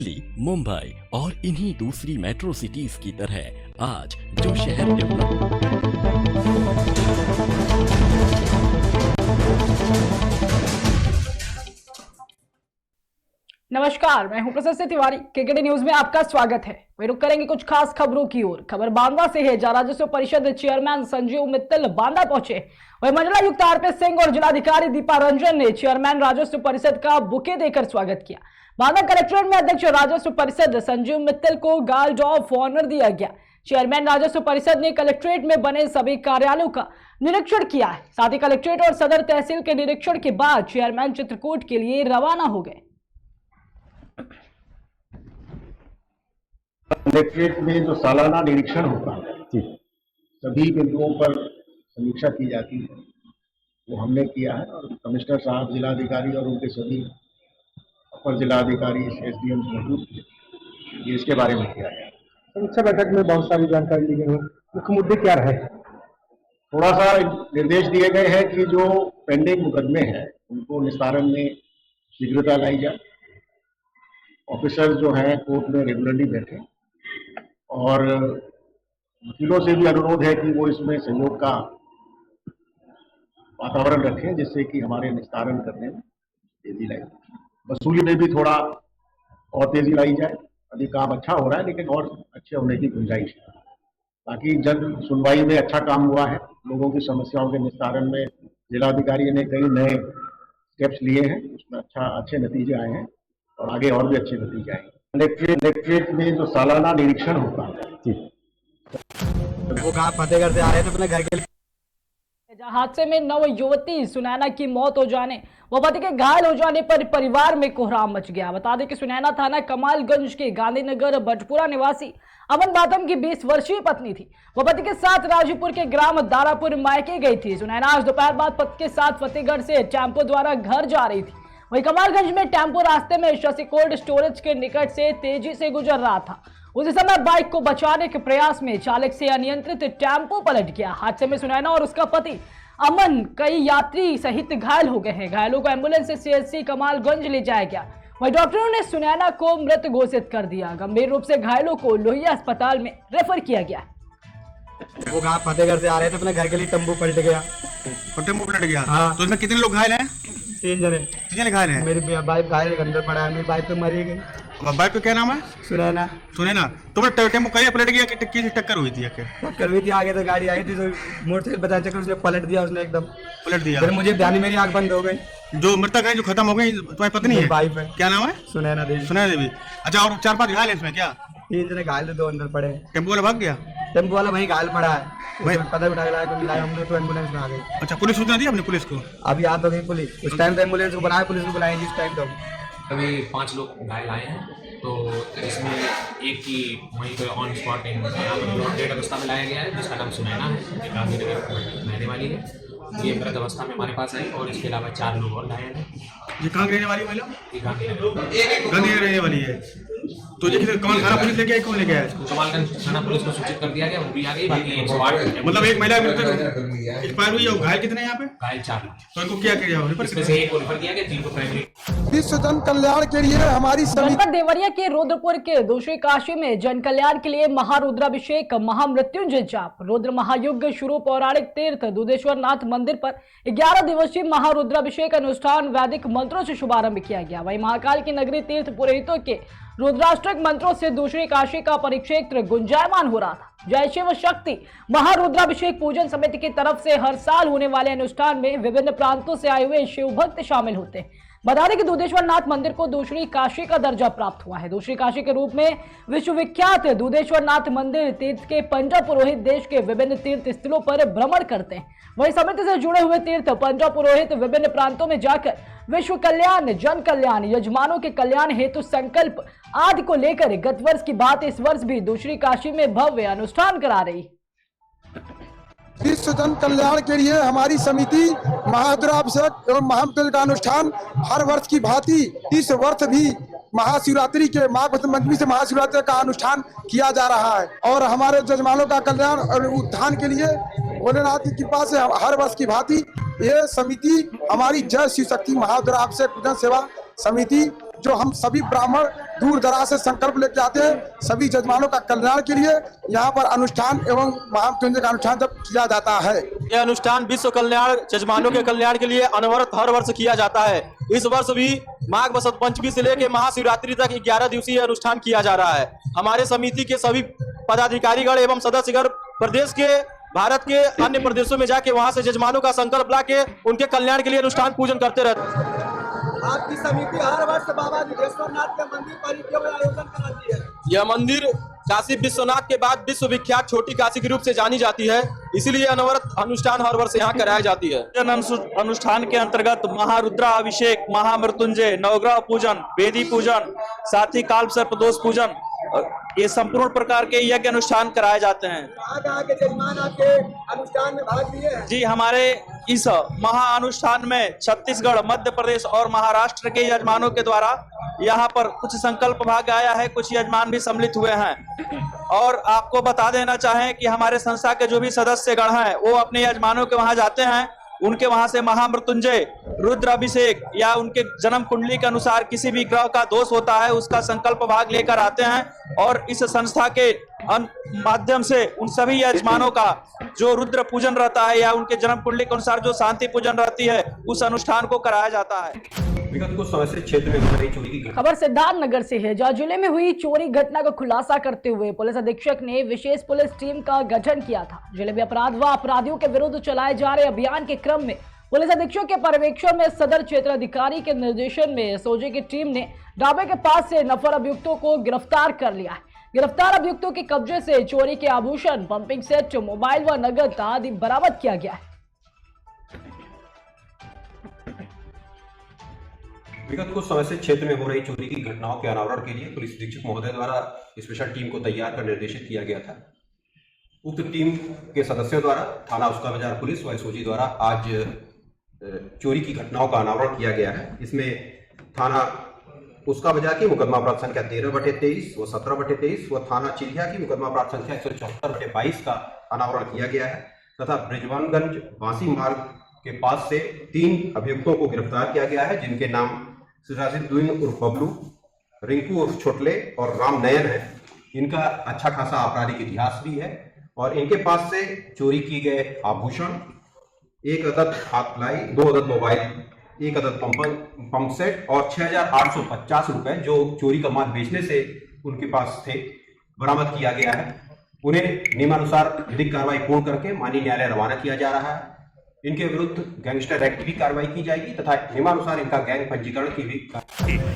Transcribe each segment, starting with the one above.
दिल्ली, मुंबई और इन्हीं दूसरी मेट्रो सिटीज की तरह आज जो शहर डेवलप नमस्कार, मैं हूं प्रशस्ति तिवारी। केकेडी न्यूज में आपका स्वागत है। वे रुक करेंगे कुछ खास खबरों की ओर। खबर बांदा से है, जहां राजस्व परिषद चेयरमैन संजीव मित्तल बांदा पहुंचे। वही मंडलायुक्त आरपी सिंह और जिलाधिकारी दीपा रंजन ने चेयरमैन राजस्व परिषद का बुके देकर स्वागत किया। बांदा कलेक्ट्रेट में अध्यक्ष राजस्व परिषद संजीव मित्तल को गार्ड ऑफ ऑनर दिया गया। चेयरमैन राजस्व परिषद ने कलेक्ट्रेट में बने सभी कार्यालयों का निरीक्षण किया है। साथ ही कलेक्ट्रेट और सदर तहसील के निरीक्षण के बाद चेयरमैन चित्रकूट के लिए रवाना हो गए। कलेक्ट्रेट में जो सालाना निरीक्षण होता है, सभी बिंदुओं पर समीक्षा की जाती है, वो हमने किया है। और कमिश्नर साहब, जिलाधिकारी और उनके सभी अपर जिलाधिकारी, एसडीएम मौजूद थे, ये इसके बारे में किया गया। समीक्षा बैठक में बहुत सारी जानकारी ली गई है। मुख्य मुद्दे क्या रहे? थोड़ा सा निर्देश दिए गए हैं कि जो पेंडिंग मुकदमे हैं उनको निस्तारण में शीघ्रता लाई जाए। ऑफिसर जो हैं कोर्ट में रेगुलरली बैठे, और वकीलों से भी अनुरोध है कि वो इसमें सहयोग का वातावरण रखें, जिससे कि हमारे निस्तारण करने में तेजी लाई जाए। वसूली में भी थोड़ा और तेजी लाई जाए। अभी काम अच्छा हो रहा है, लेकिन और अच्छे होने की गुंजाइश है। बाकी जल्द सुनवाई में अच्छा काम हुआ है। लोगों की समस्याओं के निस्तारण में जिलाधिकारी ने कई नए स्टेप्स लिए हैं, उसमें अच्छे नतीजे आए हैं और आगे और भी अच्छे नतीजे आएंगे। कलेक्ट्रेट में जो सालाना निरीक्षण होता है, वो कहाँ फतेहगढ़ से आ रहे थे अपने घर के लिए। हादसे में नव युवती सुनैना की मौत हो जाने व पति के घायल हो जाने पर परिवार में कोहराम मच गया। बता दें कि सुनैना थाना कमालगंज के गांधीनगर बटपुरा निवासी अमन बातम की 20 वर्षीय पत्नी थी। वह पति के साथ राजूपुर के ग्राम दारापुर मायके गई थी। सुनैना आज दोपहर बाद पति के साथ फतेहगढ़ से टेम्पो द्वारा घर जा रही थी। वही कमालगंज में टेम्पो रास्ते में शशि कोल्ड स्टोरेज के निकट से तेजी से गुजर रहा था। उसी समय बाइक को बचाने के प्रयास में चालक से अनियंत्रित टेम्पो पलट गया। हादसे में सुनैना और उसका पति अमन कई यात्री सहित घायल हो गए हैं। घायलों को एम्बुलेंस से सीएचसी कमालगंज ले जाया गया। वहीं डॉक्टरों ने सुनैना को मृत घोषित कर दिया। गंभीर रूप से घायलों को लोहिया अस्पताल में रेफर किया गया। वो कहाँ फतेहगढ़ से आ रहे थे अपने घर के लिए, टेम्पो पलट गया। टेम्पो पलट गया? हाँ। तो इसमें कितने लोग घायल हैं? 3 जने। 3 जने घायल हैं? मेरी बाइक घायल अंदर पड़ा है। मेरी बाइक तो मरी गई। बाइक का क्या नाम है? सुनैना। सुनैना। तुम्हारा टेम्पो कहीं पलट गया कि किसी टक्कर हुई थी? टक्कर हुई थी, आगे तो गाड़ी आई थी तो मोटरसाइकिल बचा चक्कर उसने पलट दिया, उसने एकदम पलट दिया। फिर मुझे ध्यान, मेरी आंख बंद हो गई। जो मृतक है, जो खत्म हो गई, तुम्हारी पत्नी है? वाइफ है। क्या नाम है? सुनैना देवी। सुनैना देवी। अच्छा, और 4-5 घायल है इसमें क्या? 3 जने घायल थे, 2 अंदर पड़े। टेम्पो वाला भाग गया? टेम्पो वाला वहीं घायल पड़ा है, पता उठा के लाया तो मिलाया हमने, तो एम्बुलेंस में आ गई। अच्छा, पुलिस सूचना दी आपने पुलिस को? अभी आ तो गई पुलिस। उस टाइम तो एम्बुलेंस को बनाया, पुलिस को बुलाएं जिस टाइम तो। अभी 5 लोग घायल आए हैं, तो इसमें एक की वहीं पर ऑन स्पॉट डेट अवस्था में लाया गया है, जिसका नाम सुनैना है, एक गांधीनगर रहने वाली है। ये मृत अवस्था में हमारे पास आई, और इसके अलावा 4 लोग और घायल हैं। ये कहाँ रहने वाली महिला? ये गांधीनगर रहने वाली है। तो ये कमाल थाना पुलिस लेके आई, कौन लेके आया इसको? कमालगंज थाना पुलिस को सूचित कर दिया गया, वो भी आ गई। बाकी 108 मतलब एक महिला एक्सपायर हुई है। घायल कितने हैं यहाँ पे? घायल 4 लोग। तो इनको क्या किया? इसमें से 1 को रेफर किया गया, 3 को प्राइमरी। विश्व जन कल्याण के लिए हमारी जनपद देवरिया के रुद्रपुर के दूसरी काशी में जन कल्याण के लिए महारुद्राभिषेक महामृत्युंजय जाप रुद्र महायुग शुरू पौराणिक तीर्थ दुधेश्वर नाथ मंदिर पर 11 दिवसीय महारुद्राभिषेक अनुष्ठान वैदिक मंत्रों से शुभारंभ किया गया। वहीं महाकाल की नगरी तीर्थ पुरोहितों के रुद्राष्टक मंत्रों से दूसरी काशी का परिक्षेत्र गुंजायमान हो रहा था। जय शिव शक्ति महारुद्राभिषेक पूजन समिति की तरफ से हर साल होने वाले अनुष्ठान में विभिन्न प्रांतों से आए हुए शिव भक्त शामिल होते हैं। बता दें कि दुधेश्वर नाथ मंदिर को दूसरी काशी का दर्जा प्राप्त हुआ है। दूसरी काशी के रूप में विश्वविख्यात दुधेश्वर नाथ मंदिर तीर्थ के 15 पुरोहित देश के विभिन्न तीर्थ स्थलों पर भ्रमण करते हैं। वहीं समिति से जुड़े हुए तीर्थ 15 पुरोहित विभिन्न प्रांतों में जाकर विश्व कल्याण, जन कल्याण, यजमानों के कल्याण हेतु संकल्प आदि को लेकर गत वर्ष की बात इस वर्ष भी दूसरी काशी में भव्य अनुष्ठान करा रही। विश्व जन कल्याण के लिए हमारी समिति महारुद्राभिषेक एवं महामृत्युंजय का अनुष्ठान हर वर्ष की भांति इस वर्ष भी महाशिवरात्रि के माघ पंचमी से महाशिवरात्रि का अनुष्ठान किया जा रहा है। और हमारे यजमानों का कल्याण और उत्थान के लिए भोलेनाथ की कृपा से हर वर्ष की भांति ये समिति हमारी जय शिव शक्ति महारुद्राभिषेक पूजन सेवा समिति जो हम सभी ब्राह्मण दूर दराज से संकल्प लेके आते हैं सभी जजमानों का कल्याण के लिए यहाँ पर अनुष्ठान एवं महामृत्युंजय का अनुष्ठान जब किया जाता है। यह अनुष्ठान विश्व कल्याण जजमानों के कल्याण के लिए अनवरत हर वर्ष किया जाता है। इस वर्ष भी माघ बसंत पंचमी से लेकर महाशिवरात्रि तक 11 दिवसीय अनुष्ठान किया जा रहा है। हमारे समिति के सभी पदाधिकारीगण एवं सदस्यगण प्रदेश के भारत के अन्य प्रदेशों में जाके वहां से जजमानों का संकल्प लाके उनके कल्याण के लिए अनुष्ठान पूजन करते रहते हैं। आपकी समिति हर वर्ष बाबा दुधेश्वरनाथ के मंदिर पर ही केवल आयोजन कराती है। यह मंदिर काशी विश्वनाथ के बाद विश्व विख्यात छोटी काशी के रूप से जानी जाती है, इसीलिए अनवरत अनुष्ठान हर वर्ष यहाँ कराई जाती है। अनुष्ठान के अंतर्गत महारुद्रा अभिषेक, महामृत्युंजय, नवग्रह पूजन, वेदी पूजन, साथ ही काल सर्पदोष पूजन, ये संपूर्ण प्रकार के यज्ञ अनुष्ठान कराए जाते हैं। कहाँ के जजमान आपके अनुष्ठान में भाग लिए हैं? जी, हमारे इस महाअनुष्ठान में छत्तीसगढ़, मध्य प्रदेश और महाराष्ट्र के यजमानों के द्वारा यहाँ पर कुछ संकल्प भाग आया है, कुछ यजमान भी सम्मिलित हुए हैं। और आपको बता देना चाहें कि हमारे संस्था के जो भी सदस्यगण हैं वो अपने यजमानों के वहां जाते हैं, उनके वहां से महामृत्युंजय, रुद्राभिषेक या उनके जन्म कुंडली के अनुसार किसी भी ग्रह का दोष होता है उसका संकल्प भाग लेकर आते हैं और इस संस्था के माध्यम से उन सभी यजमानों का जो रुद्र पूजन रहता है या उनके जन्म कुंडली के अनुसार जो शांति पूजन रहती है उस अनुष्ठान को कराया जाता है। विगत कुछ समय से क्षेत्र में हो रही चोरी की खबर सिद्धार्थनगर से है, जहां जिले में हुई चोरी घटना का खुलासा करते हुए पुलिस अधीक्षक ने विशेष पुलिस टीम का गठन किया था। जिले में अपराध व अपराधियों के विरुद्ध चलाए जा रहे अभियान के क्रम में पुलिस अधीक्षक के पर्यवेक्षण में सदर क्षेत्र अधिकारी के निर्देशन में एसओजी की टीम ने ढाबे के पास से नफर अभियुक्तों को गिरफ्तार कर लिया है। गिरफ्तार अभियुक्तों के कब्जे से चोरी के आभूषण, पंपिंग सेट, मोबाइल व नगद आदि बरामद किया गया है। विगत कुछ समय से क्षेत्र में हो रही चोरी की घटनाओं के अनावरण के लिए पुलिस अधीक्षक महोदय द्वारा स्पेशल टीम को तैयार कर निर्देशित किया गया था। उक्त टीम के सदस्यों द्वारा थाना उसका बाजार पुलिस व एसओजी द्वारा आज चोरी की घटनाओं का अनावरण किया गया है। इसमें थाना उसका बाजार की मुकदमा अपराध संख्या 13/23 व 17/23 व थाना चिल्हिया की मुकदमा अपराध संख्या 174/22 का अनावरण किया गया है तथा ब्रिजवानगंज बांसी मार्ग के पास से 3 अभियुक्तों को गिरफ्तार किया गया है, जिनके नाम सिराजुद्दीन उर्फ बबलू, रिंकू उर्फ छोटले और राम नयन है। इनका अच्छा खासा आपराधिक इतिहास भी है और इनके पास से चोरी की गए आभूषण, 1 अदद हाथलाई, 2 अदद मोबाइल, 1 अदद पंप सेट और 6,850 रुपए जो चोरी का माल बेचने से उनके पास थे बरामद किया गया है। उन्हें नियमानुसार विधिक कार्रवाई पूर्ण करके माननीय न्यायालय रवाना किया जा रहा है। इनके विरुद्ध गैंगस्टर एक्ट की कार्रवाई की जाएगी तथा नियमानुसार इनका गैंग पंजीकरण की भी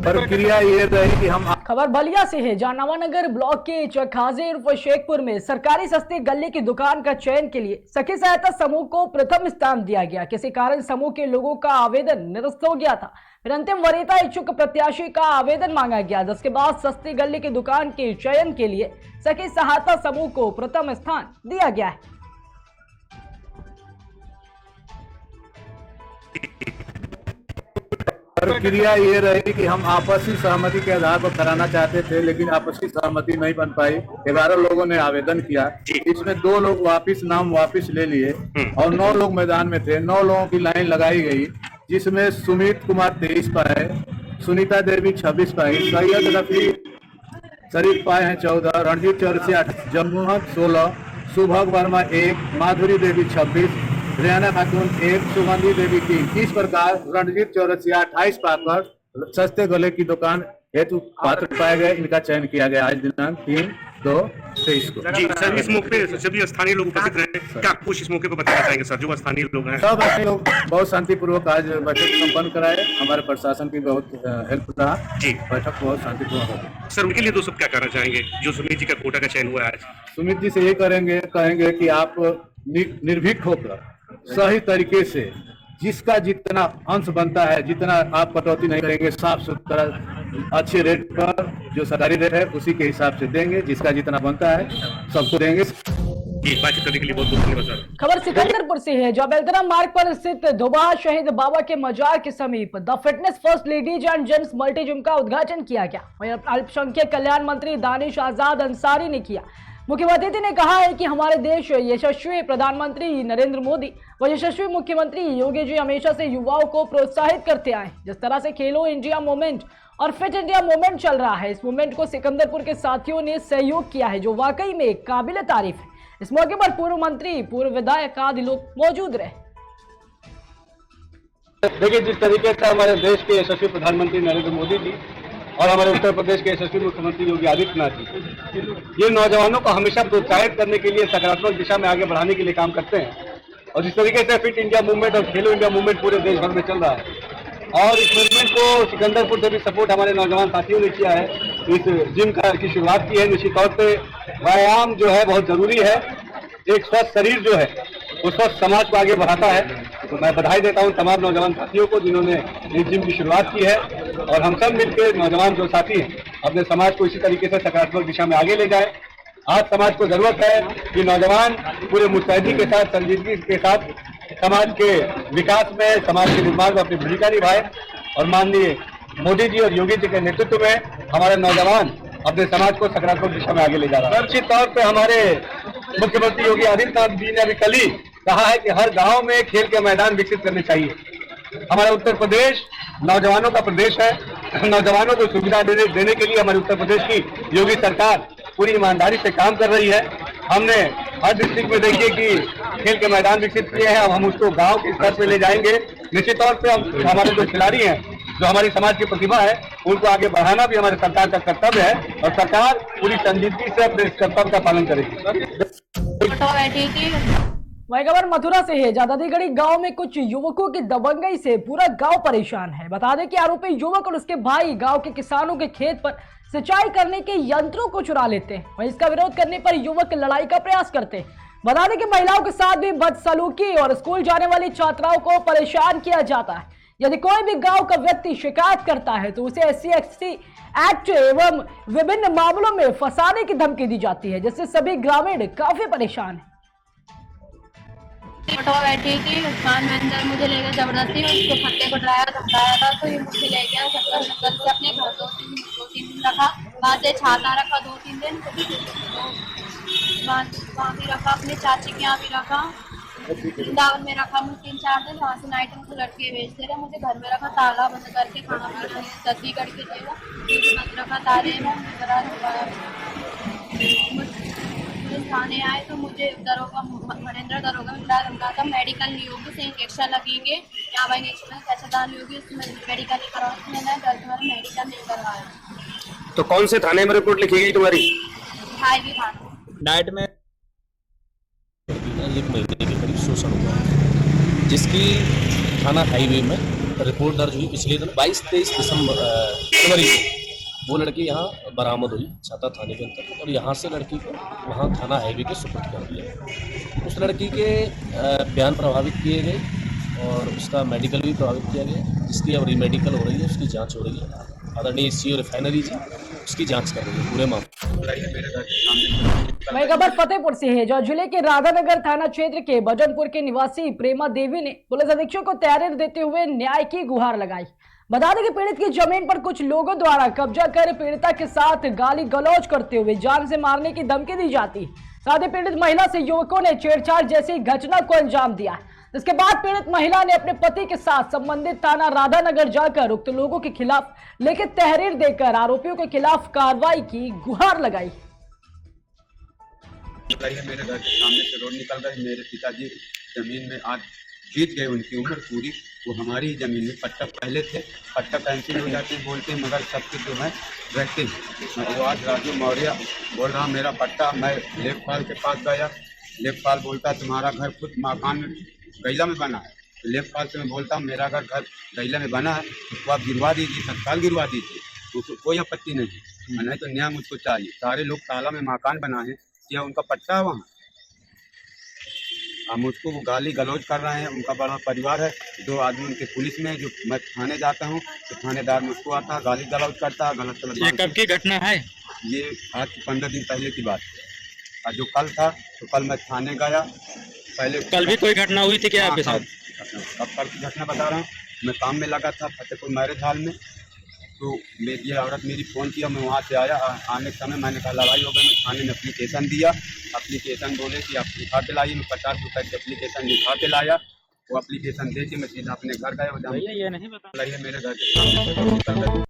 प्रक्रिया ये रही कि हम। खबर बलिया से है, जहां नवानगर ब्लॉक के चखाजे उर्फ शेखपुर में सरकारी सस्ते गल्ले की दुकान का चयन के लिए सखी सहायता समूह को प्रथम स्थान दिया गया। किसी कारण समूह के लोगों का आवेदन निरस्त हो गया था, फिर अंतिम वरीयता इच्छुक प्रत्याशी का आवेदन मांगा गया, जिसके बाद सस्ती गल्ले की दुकान के चयन के लिए सखी सहायता समूह को प्रथम स्थान दिया गया है। प्रक्रिया ये रही कि हम आपसी सहमति के आधार पर कराना चाहते थे, लेकिन आपसी सहमति नहीं बन पाई। 11 लोगों ने आवेदन किया, इसमें 2 लोग नाम वापस ले लिए और 9 लोग मैदान में थे। 9 लोगों की लाइन लगाई गई, जिसमें सुमित कुमार 23 पाए, सुनीता देवी 26 पाई, सैयद रफी शरीफ पाए हैं 14, रणजीत चौरसी 8, जमोहन 16, सुभग वर्मा 1, माधुरी देवी 26, रियाना खातून 1, सुगंधी देवी 3। इस प्रकार रणजीत चौरसिया 28 पाकर सस्ते गले की दुकान हेतु पात्र पाए गए। इनका चयन किया गया आज दिनांक 3/2/23 को। जी सर, इस मौके पर सभी स्थानीय लोग उपस्थित रहे, क्या कुछ इस मौके पर बताना चाहेंगे सर? जो स्थानीय लोग हैं सब स्थानीय लोग बहुत शांतिपूर्वक आज बैठक संपन्न कराए। हमारे प्रशासन की बहुत हेल्प रहा जी, बैठक बहुत शांतिपूर्वक हो। सर उनके लिए 2 शब्द क्या कहना चाहेंगे जो सुमित जी का कोटा का चयन हुआ है आज? सुमित जी से ये कहेंगे कि आप निर्भीक होकर सही तरीके से जिसका जितना अंश बनता है, जितना आप कटौती नहीं करेंगे, साफ सुथरा अच्छे रेट पर जो सरकारी रेट है उसी के हिसाब से देंगे, जिसका जितना बनता है सबको देंगे। बातचीत करने के लिए बहुत बहुत धन्यवाद सर। खबर सिकंदरपुर से है, जहां बेलतरा मार्ग पर स्थित धोबा शहीद बाबा के मजार के समीप the fitness first ladies and gents multi gym का उद्घाटन किया गया। अल्पसंख्यक कल्याण मंत्री दानिश आजाद अंसारी ने किया। मुख्य अतिथि ने कहा है कि हमारे देश यशस्वी प्रधानमंत्री नरेंद्र मोदी व यशस्वी मुख्यमंत्री योगी जी हमेशा से युवाओं को प्रोत्साहित करते आए। जिस तरह से खेलो इंडिया मूवमेंट और फिट इंडिया मूवमेंट चल रहा है। इस मूवमेंट को सिकंदरपुर के साथियों ने सहयोग किया है, जो वाकई में काबिल तारीफ है। इस मौके पर पूर्व मंत्री, पूर्व विधायक आदि लोग मौजूद रहे। देखिए, जिस तरीके से हमारे देश के यशस्वी प्रधानमंत्री नरेंद्र मोदी जी और हमारे उत्तर प्रदेश के यशस्वी मुख्यमंत्री योगी आदित्यनाथ जी ये नौजवानों को हमेशा प्रोत्साहित करने के लिए, सकारात्मक दिशा में आगे बढ़ाने के लिए काम करते हैं। और जिस तरीके से फिट इंडिया मूवमेंट और खेलो इंडिया मूवमेंट पूरे देश भर में चल रहा है, और इस मूवमेंट को सिकंदरपुर से भी सपोर्ट हमारे नौजवान साथियों ने किया है। इस जिम की शुरुआत की है। निश्चित तौर पे व्यायाम जो है बहुत जरूरी है। एक स्वस्थ शरीर जो है वो स्वस्थ समाज को आगे बढ़ाता है। तो मैं बधाई देता हूं तमाम नौजवान साथियों को जिन्होंने इस जिम की शुरुआत की है, और हम सब मिलकर नौजवान जो साथी हैं अपने समाज को इसी तरीके से सकारात्मक दिशा में आगे ले जाए। आज समाज को जरूरत है कि नौजवान पूरे मुस्तैदी के साथ, संजीदगी के साथ समाज के विकास में, समाज के निर्माण में अपनी भूमिका निभाए। और माननीय मोदी जी और योगी जी के नेतृत्व में हमारे नौजवान अपने समाज को सकारात्मक दिशा में आगे ले जा रहा है। निश्चित तौर पर हमारे मुख्यमंत्री योगी आदित्यनाथ जी ने अभी कल ही कहा है कि हर गांव में खेल के मैदान विकसित करने चाहिए। हमारा उत्तर प्रदेश नौजवानों का प्रदेश है। नौजवानों को सुविधा देने के लिए हमारे उत्तर प्रदेश की योगी सरकार पूरी ईमानदारी से काम कर रही है। हमने हर डिस्ट्रिक्ट में देखिए कि खेल के मैदान विकसित किए हैं। अब हम उसको गांव के स्तर पे ले जाएंगे। निश्चित तौर पे हमारे जो खिलाड़ी हैं, जो हमारी समाज की प्रतिभा है, उनको आगे बढ़ाना भी हमारे सरकार का कर्तव्य है, और सरकार पूरी संजीदगी से अपने कर्तव्य का पालन करेगी। वही खबर मथुरा से है। जादादीगढ़ी गांव में कुछ युवकों की दबंगई से पूरा गांव परेशान है। बता दें कि आरोपी युवक और उसके भाई गांव के किसानों के खेत पर सिंचाई करने के यंत्रों को चुरा लेते हैं। वहीं इसका विरोध करने पर युवक लड़ाई का प्रयास करते हैं। बता दें कि महिलाओं के साथ भी बदसलूकी और स्कूल जाने वाली छात्राओं को परेशान किया जाता है। यदि कोई भी गांव का व्यक्ति शिकायत करता है तो उसे SC/ST एक्ट एवं विभिन्न मामलों में फंसाने की धमकी दी जाती है, जिससे सभी ग्रामीण काफी परेशान है। बैठी कि उस्मान मंजर मुझे लेकर जबरदस्ती उसको खट्टे को डराया धमकाया था, तो ये मुझे ले गया शक्कर से अपने घर 2-3 दिन रखा। वहाँ से छाता रखा 2-3 दिन, वहाँ भी रखा, अपने चाची के यहाँ भी रखा, वृंदावन में रखा मुझे 3-4 दिन। वहाँ से नाइट में लड़के बेचते रहे, मुझे घर में रखा ताला बंद करके, खाना पीना छत्तीसगढ़ के देगा मुझे बंद रखा ताले में। थाने आए तो मुझे दरोगा महेंद्र दरोगा में डरा धमका था, मेडिकल नहीं होगी से इंजेक्शन लगेंगे, यहाँ भाई इंजेक्शन में कैसे दान होगी, उसमें मेडिकल नहीं करवाया। मैंने घर तुम्हारा मेडिकल नहीं करवाया। तो कौन से थाने में रिपोर्ट लिखी गई तुम्हारी? हाईवे थाना। डाइट में 1 महीने के करीब शोषण हुआ, जिसकी थाना हाईवे में रिपोर्ट दर्ज हुई पिछले दिन 22-23 जनवरी को। वो लड़की यहाँ बरामद हुई छाता थाने के अंतर्गत, और यहाँ से लड़की को वहाँ थाना हाईवे के सुपुर्द कर दिया। उस लड़की के बयान प्रभावित किए गए और उसका मेडिकल भी प्रभावित किया गया, जिसकी अब रीमेडिकल हो रही है, उसकी जांच हो रही है। आदरणीय CO रिफाइनरी जी उसकी जांच कर रही है पूरे मामले। वही खबर फतेहपुर से है, जो जिले के राधानगर थाना क्षेत्र के भजनपुर के निवासी प्रेमा देवी ने पुलिस अधीक्षक को तहरीर देते हुए न्याय की गुहार लगाई। बता दें कि पीड़ित की जमीन पर कुछ लोगों द्वारा कब्जा कर पीड़िता के साथ गाली गलौज करते हुए जान से मारने की धमकी दी जाती है। साथ ही पीड़ित महिला से युवकों ने छेड़छाड़ जैसी घटना को अंजाम दिया। इसके बाद पीड़ित महिला ने अपने पति के साथ संबंधित थाना राधानगर जाकर उक्त लोगों के खिलाफ लिखित तहरीर देकर आरोपियों के खिलाफ कार्रवाई की गुहार लगाई। मेरे घर के सामने से रोड निकल रही, मेरे पिताजी जमीन में आज जीत गए, उनकी उम्र पूरी। वो हमारी जमीन में पट्टा पहले थे, पट्टा कैंसिल हो जाते हैं बोलते हैं, मगर सबके जो है रहते हैं। वो आज राजू मौर्य बोल रहा मेरा पट्टा। मैं लेखपाल के पास गया, लेखपाल बोलता तुम्हारा घर खुद मकान में गैला में बना है। तो लेखपाल से मैं बोलता मेरा घर गैला में बना है, उसको आप गिरवा दीजिए, तत्काल गिरवा दीजिए, उसको कोई आपत्ति नहीं, नहीं तो न्याय मुझको चाहिए। सारे लोग ताला में मकान बनाए हैं, या उनका पट्टा है वहाँ। हम उसको वो गाली गलौज कर रहे हैं, उनका बड़ा परिवार है, 2 आदमी उनके पुलिस में। जो मैं थाने जाता हूँ तो थानेदार मुझको आता है, गाली गलौज करता है, गलत। ये कब की घटना है? ये आज 15 दिन पहले की बात है। और जो कल था तो कल मैं थाने गया, पहले कल भी कोई घटना हुई थी क्या आपके साथ? अब कल की घटना बता रहा हूँ। मैं काम में लगा था फतेहपुर मैरिज हॉल में, तो ये औरत मेरी फ़ोन किया, मैं वहाँ से आया। आने के समय मैंने कहा लड़ाई हो गई, मैं थाने में एप्लीकेशन दिया। एप्लीकेशन बोले कि आप लिखा के लाइए, मैं 50 रुपये की एप्लीकेशन लिखा के लाया। वो एप्लीकेशन दे के मैं सीधा अपने घर गया। ये नहीं बता मेरे घर के सामने